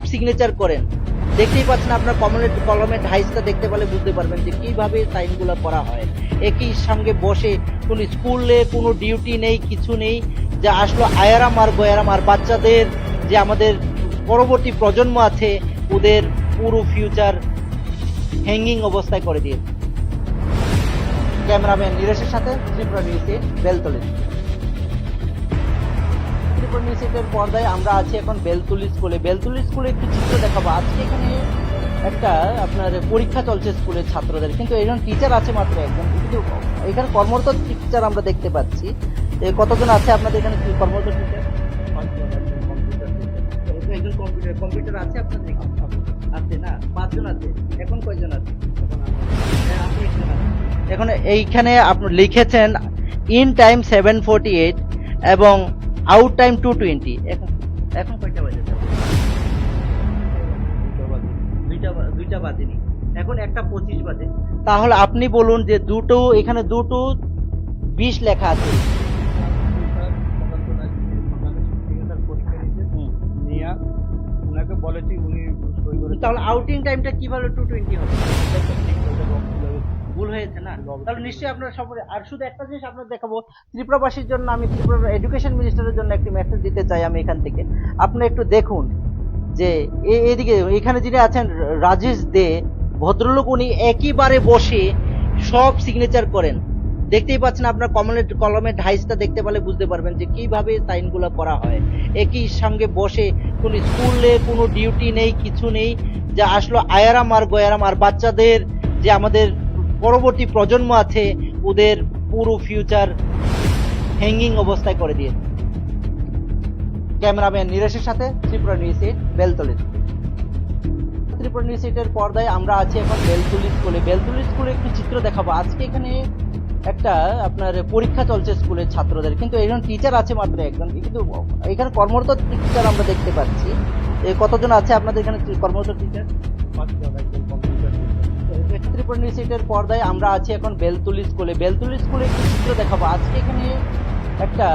Signature করেন। দেখতেই পাচ্ছেন, আপনার কলমের ঢাইসটা দেখতে পেলে বুঝতে পারবেন যে কিভাবে সাইনগুলো করা হয়। একই সঙ্গে বসে কোনো স্কুলে কোনো ডিউটি নেই, কিছু নেই, যা আসলো আয়ারাম আর গয়ারাম, আর বাচ্চাদের যে আমাদের পরবর্তী প্রজন্ম আছে ওদের পুরো ফিউচার হ্যাঙ্গিং অবস্থায় করে দিয়েছে। ক্যামেরাম্যান নীরেশের সাথে ত্রিপুরা নিউজে বেলতলি। ত্রিপুরা নিউজের পর্দায় আমরা আছি এখন বেলতুলি স্কুলে। বেলতুলি স্কুলে একটু চিত্র দেখাবো। আজকে এখানে একটা আপনার পরীক্ষা চলছে স্কুলের ছাত্রদের, কিন্তু একজন টিচার আছে মাত্র একজন, কিন্তু এখানে কর্মরত টিচার আমরা দেখতে পাচ্ছি। কতজন আছে আপনাদের এখানে কর্মরত টিচার? একজন কম্পিউটার আছে আপনাদের আছে না? 5 জন আছে। এখন কয়জন আছে? আপনি একজন আছেন। এখন এইখানে আপনি লিখেছেন ইন টাইম 7:48 এবং আউট টাইম 2:20। এখন কয়টা বাজে? দুইটা বাজেনি, এখন 1:25 বাজে। তাহলে আপনি বলুন যে এখানে 2:20 লেখা আছে। তাহলে আউটিং টাইমটা কিভাবে 2:20 হবে? ভুল হয়েছে না? তাহলে নিশ্চয়ই আপনারা সবাই। আর শুধু একটা জিনিস আপনার দেখাবো, ত্রিপুরাবাসীর জন্য আমি ত্রিপুরার এডুকেশন মিনিস্টারের জন্য একটি মেসেজ দিতে চাই আমি এখান থেকে। আপনি একটু দেখুন যে এদিকে এখানে যিনি আছেন রাজেশ দে ভদ্রলোক, উনি একইবারে বসে সব সিগনেচার করেন। দেখতেই পাচ্ছেন, আপনার কলমের ঢাইসটা দেখতে পেলে বুঝতে পারবেন যে কিভাবে সাইনগুলো করা হয়। একই সঙ্গে বসে কোনো স্কুলে কোনো ডিউটি নেই, কিছু নেই, যা আসলো আয়ারাম আর গয়ারাম, আর বাচ্চাদের যে আমাদের পরবর্তী প্রজন্ম আছে ওদের পুরো ফিউচার হ্যাঙ্গিং অবস্থায় করে দিয়েছে। ক্যামেরাম্যান নীরেশের সাথে ত্রিপুরা নিউজে বেলতলি। ত্রিপুরা নিউজের পর্দায় আমরা আছি এখন বেলতুলি স্কুলে। বেলতুলি স্কুলে একটু চিত্র দেখাবো। আজকে এখানে একটা আপনার পরীক্ষা চলছে স্কুলের ছাত্রদের, কিন্তু একজন টিচার আছে মাত্র একজন, কিন্তু এখানে কর্মরত টিচার আমরা দেখতে পাচ্ছি। কতজন আছে আপনাদের এখানে কর্মরত টিচার? ত্রিপুরা নিউজের পর্দায় আমরা আছি এখন বেলতুলি স্কুলে। বেলতুলি স্কুলে একটু চিত্র দেখাবো। আজকে এখানে একটা